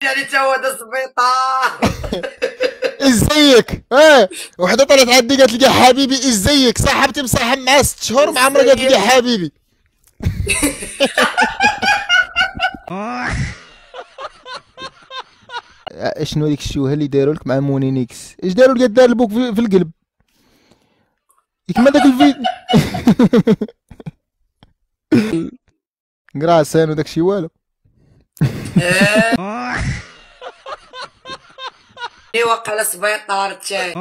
يعني تا هو دا السبيطار. ازيك؟ وحده طلعت عندي قالت لي حبيبي ازيك؟ صاحبتي مصاحب معاه 6 شهور مع عمرها قالت لي حبيبي. شنو ديك الشوهه اللي داروا لك مع مونينيكس؟ اش داروا لك؟ دار لبوك في القلب كيما داك الفيديو. كراسان وداك الشيء والو. وقع على سبيطار تاعي.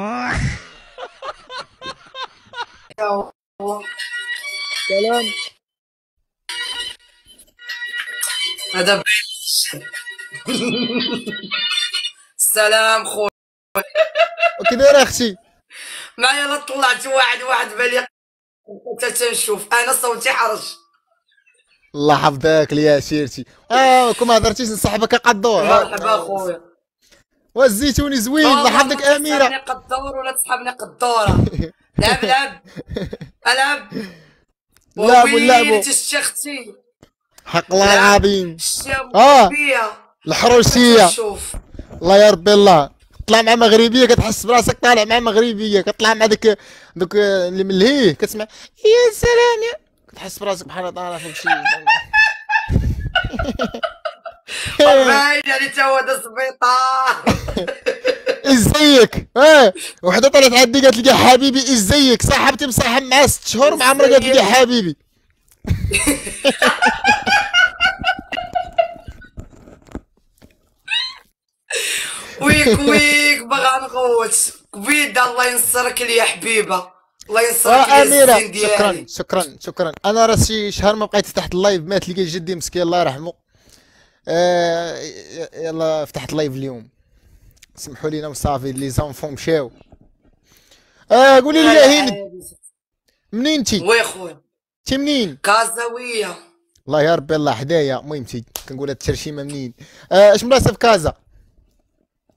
سلام. هذا السلام خويا. كي داير اختي؟ معايا لا طلعت واحد بالي تنشوف انا صوتي حرج. الله حفظك ليا سيرتي. كون ما هضرتيش نصاحبك قدور. مرحبا خويا. والزيتوني زوين. الله حفظك اميره. تصحبني قدور ولا تصحبني قدوره؟ لعب العب. لا واللعبو تشختي حق الله العظيم. بيا الحروسيه. الله يا ربي الله. طلع مع مغربيه كتحس براسك طالع مع مغربيه، كطلع مع دوك اللي من لهيه كتسمع يا سلام يا كتحس براسك بحال طالع فوق شي. باين يعني تا هو دا السبيطار. ازيك؟ وحده طلعت عندي قالت لي حبيبي ازيك؟ صاحبتي مصاحب معاه 6 شهور مع عمرها قالت لي حبيبي. ويك باغا نغوت كبيده. الله ينصرك يا حبيبه. الله ينصرك يا اميره. الزين ديالي. شكرا. انا راه شي شهر ما بقيت فتحت اللايف، مات لي جدي مسكين الله يرحمه. يلا فتحت لايف اليوم، سمحوا لينا وصافي لي زانفون مشاو. قولي لي يا هند، منين انتي؟ وي خويا انتي منين؟ كازاويه. الله يا ربي الله حدايا. المهم انتي كنقول هاد الترشيمه منين؟ اش بلاصه في كازا؟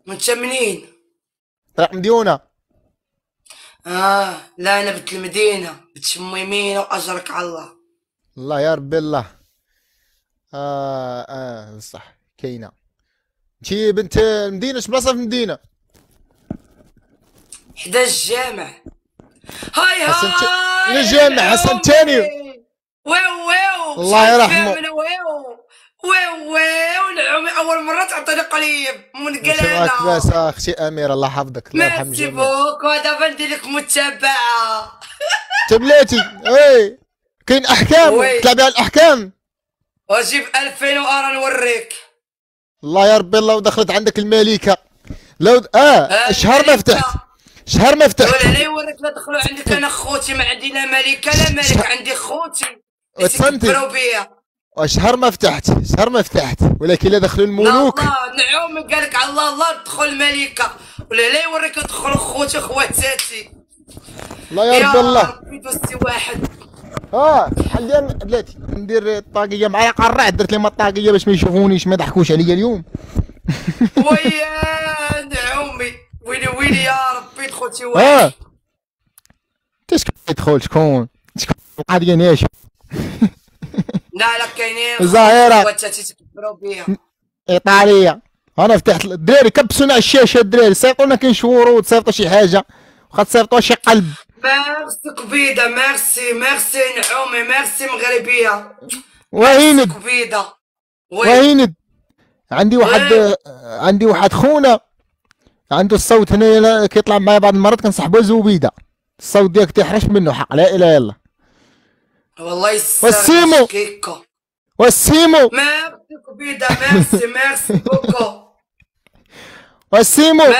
وانت منين؟ طريق مديونه. لا انا بنت المدينه، بنت شميمينه واجرك على الله. الله يا ربي الله. بصح كاينه. انتي بنت المدينه؟ اش بلاصه في المدينه؟ حدا الجامع. هاي الى الجامع حسن الثاني. ويو الله يرحمه. ويو نعومي اول مره تعطيني قليب من قلاله. شنو باس اختي اميره الله يحفظك الله يرحم ميرسي الجميع. بوك. ودابا ندير لك متابعه. تبلاتي كاين احكام تلعبي على الاحكام. واجيب 2000 وارا نوريك. الله يا ربي الله. ودخلت عندك الملكه لو شهر ما فتحت ولا لا يوريك. لا دخلوا عندك انا خوتي، ما عندي لا ملكه لا ملك، عندي خوتي يتكبروا بيا. شهر ما فتحت ولكن لا دخلوا الملوك. الله نعومي قال لك على الله تدخل الملكه، ولا لا يوريك يدخلوا خوتي خواتاتي. الله يا ربي الله. ربي دوزتي واحد. شحال ديال بلاتي ندير الطاقيه معايا قرعت، درت لهم الطاقيه باش ما يشوفونيش ما يضحكوش عليا اليوم. ويا نعومي ويلي يا ربي دخلتي واحد. تدخل شكون القضيه ناشف. لا كاينين الظاهره خواتاتي تكبروا بيا. ايطاليه. انا فتحت الدراري كبسونا على الشاشه، الدراري صيفطونا كاين شي ورود، صيفطوا شي حاجه، واخا تصيفطوا شي قلب. ميرسي كبيده. ميرسي نعومي. ميرسي مغربيه. وهيند كبيده. وهيند عندي واحد خونا عنده الصوت هنا كيطلع معايا بعض المرات كنصاحبو زبيده، الصوت ديالك تيحرش منه حق لا اله الا الله. والله يسر والسيمو ميرسي كبيده. ميرسي بوكو. والسيمو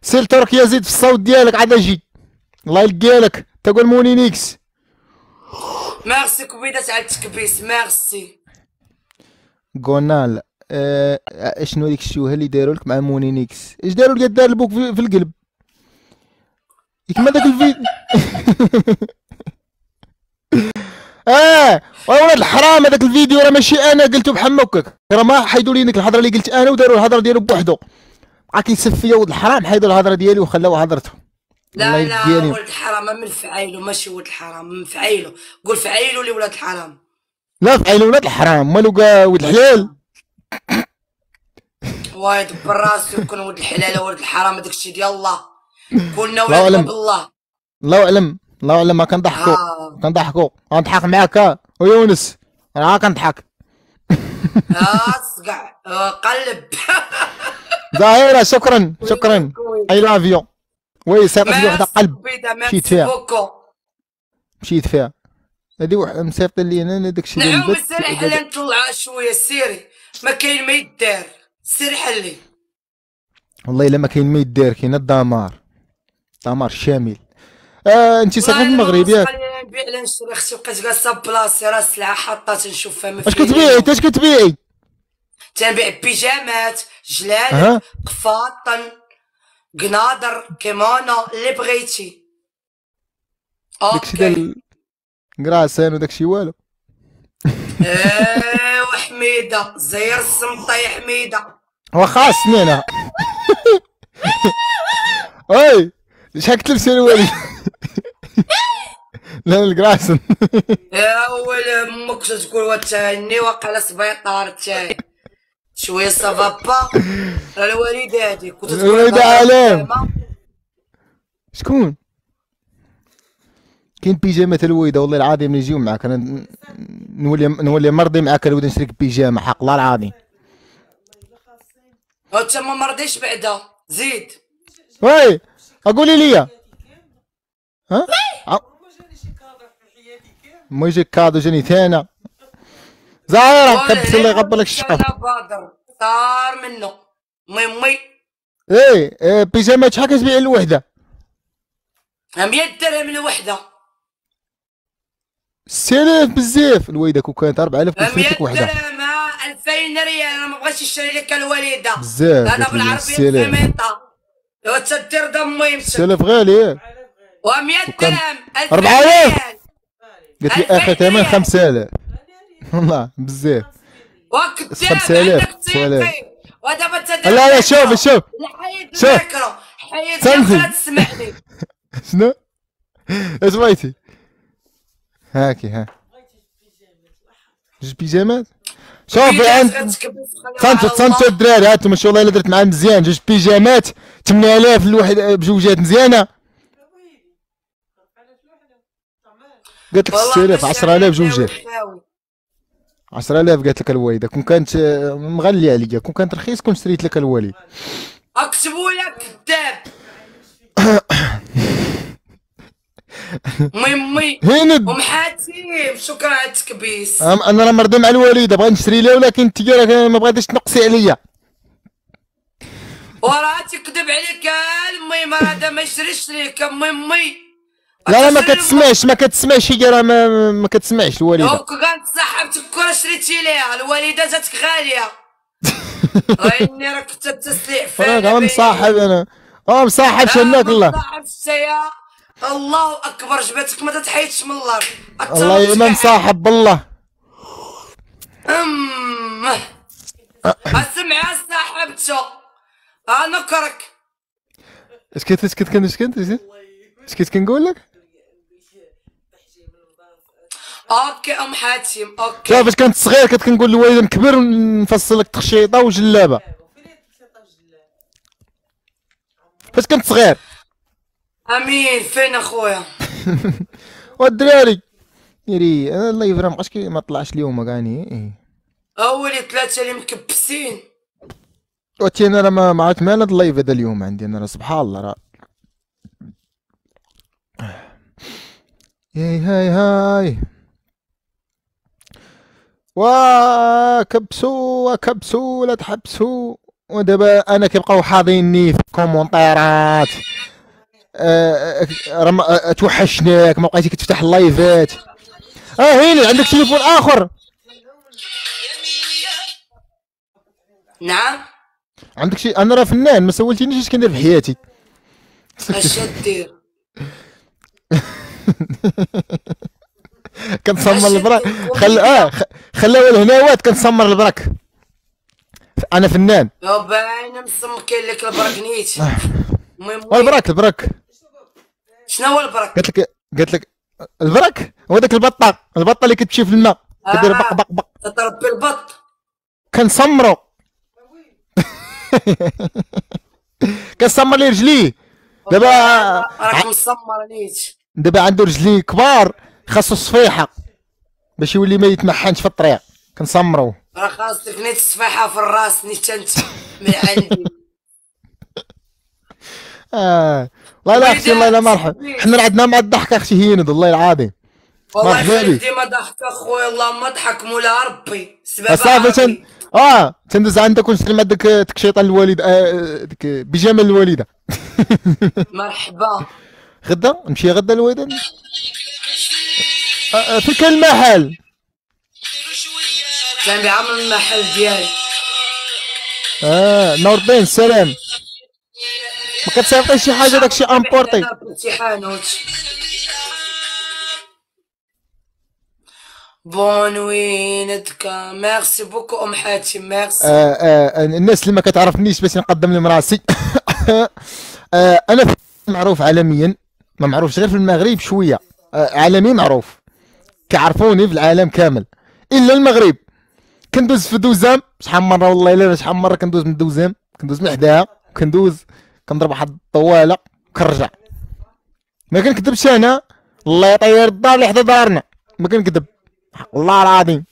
سير ترك يزيد في الصوت ديالك عاد جي الله يلقالك تقول مونينيكس. ميرسي كبيده تاع التكبيس. ميرسي. قلنا شنو ديك الشوهه اللي داروا لك مع مونينيكس؟ اش داروا لك؟ دار لبوك في القلب كيما داك الفيديو. ولاد الحرام هذاك الفيديو راه ماشي انا قلته بحال مكك، راه ما حيدوا لي ديك الهضره اللي قلت انا وداروا الهضره ديالو بوحدو. بقى كيسب فيا ولد الحرام، حيدوا الهضره ديالي وخلاو هضرته. لا ولد الحرام من فعيلو، ماشي ولد الحرام من فعيلو. قول فعيلو لولاد الحرام. لا فعيلو ولاد الحرام مالو كاع ولد الحلال. الله يدبر راسو يكون ولد الحلال ولد الحرام هذاك الشيء ديال الله كلنا ولاد بالله. الله اعلم الله اعلم. ما كنضحكوا غنضحك معاك ويونس راه كنضحك. صقع قلب. ظاهرة شكرا اي لاف يو. وي صيفط لي وحده قلب مشيت فيها هادي واحد مسيفط لي انا داكشي ديال البث. نعم سيري حلي نطلع شويه سيري ما كاين ما يدار سيري حلي. والله الا ما كاين ما يدار كاين الدمار شامل. انت ساكنه في المغرب ياك؟ نبيع لها نشري اختي بقيت جالسه بلاصتي راه السلعه حطات نشوفها ما اش كتبيعي؟ تنبيع بيجامات جلال قفاطن قناضر كيمونو اللي بغيتي. داكشي ديال كراسان وداكشي والو. ايوا حميده زير السمطه يا حميده واخا سنينه. وي شحال كتلبسي الوالي؟ لا الكراسن. يا ولي امك تقول وتهني واقيلا سبيطار تاعي شويه صافابا. راه الوالده هادي كنت تقول الوالده علام. شكون؟ كاين بيجامه الوالده والله العظيم نجيو معاك انا نولي مرضي معاك الوالده نشريك بيجامه حق الله العظيم. انت ما مرضيش بعدا زيد. وي قولي لي ما يجيك كادو جاني ثاني زهيره كبس الله يغبر لك الشقف. بادر صار منه مي ايه بيجامات شحال كتبيع الوحده؟ 100 درهم الوحده. 6000 بزاف الوالده كون كانت 4000 كنت لك وحده. 100 درهم 2000 ريال. انا ما بغيتش نشري لك الوالده بزاف. انا بالعربيه فهمتها. ايوا تدير دمي يمشي 6000 غالي. و100 درهم 4000 قلت لي اخر ثمن 5000 والله بزاف. 5000 ودابا انت لا شوف حيد ذاكرة تسمعني. شنو؟ اش بغيتي؟ هاكي جوج بيجامات. شوفي عند تصنتو الدراري هانتوما شو والله الا درت معاه مزيان. جوج بيجامات 8000 الواحد بجوجات مزيانه. قالت لك 6000 10000 جوجات 10000 قالت لك الوالده. كون كانت مغليه عليا كون كانت رخيص كنت شريت لك الوالي. اكتبوا لك كذاب. مي هند ومحاتيم شكرا على التكبيس. انا راه مرضي مع الوالده بغيت نشري لها ولكن انت ما بغيتيش تنقصي عليا. وراه تكذب عليك المهم هذا ما يشريش ليك مي. لا ما كتسمعش هي راه ما كتسمعش الوالده. دوك كانت صاحبتك كره شريتي ليها الوالده جاتك غاليه. راني راك كنت تسليع فيها. انا مصاحب انا مصاحب شناك الله. مصاحب يا الله اكبر جبتك ما تتحيدش من الارض. الله ما مصاحب بالله. اسمع صاحبته نكرك. اش كنت كنقول لك؟ اوكي ام حاتم اوكي. شوف فاش كنت صغير كنت كنقول للوالده نكبر ونفصل لك تخشيطه وجلابه. فاش كنت صغير. امين فين اخويا؟ والدراري يري انا الله يفرح مابقاش ما طلعش اليوم كاني. اولي 3 اللي مكبسين. وتي انا راه ما عرفت مال هذا اللايف هذا اليوم عندي انا راه سبحان الله راه. هاي وكبسوا لا تحبسوا. ودابا انا كيبقاو حاضيني في الكومونطيرات توحشناك ما بقيتي كتفتح اللايفات. هيني عندك تليفون اخر؟ نعم عندك شي؟ انا راه فنان ما سولتينيش اش كندير في حياتي. اش دير؟ كنصمر البراك خلاو الهناوات كنصمر البراك. انا فنان. باين مسمر كاين لك البراك نيت. البراك شنو هو البراك؟ قالت لك البراك هو داك البطه اللي كتمشي في الماء كدير بق تربي البط كنصمرو. كنسمر ليه رجليه دابا. راك مسمر نيت. دابا عنده رجليه كبار، خاصو الصفيحه باش يولي ما يتمحنش في الطريق، كنسمروه. راه خاصك نيت الصفيحه في الراس نيت انت من عندي. والله لا اختي، والله لا مرحبا، حنا عندنا مع الضحك اختي هيند والله العظيم. والله مرحبا يخليك بك. ديما ضحك اخويا، اللهم اضحك مولا ربي سبب صافي عربي. تندوز عندك ونشري مع ديك تكشيطه الوالده، ديك بيجامه الوالده. مرحبا. غدا نمشي غدا الوالده. في كان المحل كان بيعمل المحل ديالي. نور الدين السلام. ما كتسيقيش شي حاجه داكشي امبورتي. بون وينتك، ميرسي بوكو ام حاتم ميرسي. الناس اللي ما كتعرفنيش باش نقدم لهم راسي. انا معروف عالميا، ما معروفش غير في المغرب شويه. عالمي معروف، كيعرفوني في العالم كامل الا المغرب. كندوز في دوزام شحال من مره، والله الا شحال من مره كندوز من دوزام، كندوز من حداها، كنضرب واحد الطواله وكنرجع. ما كنكذبش انا، الله يطير الدار اللي حدا دارنا، ما كنكذب والله العظيم.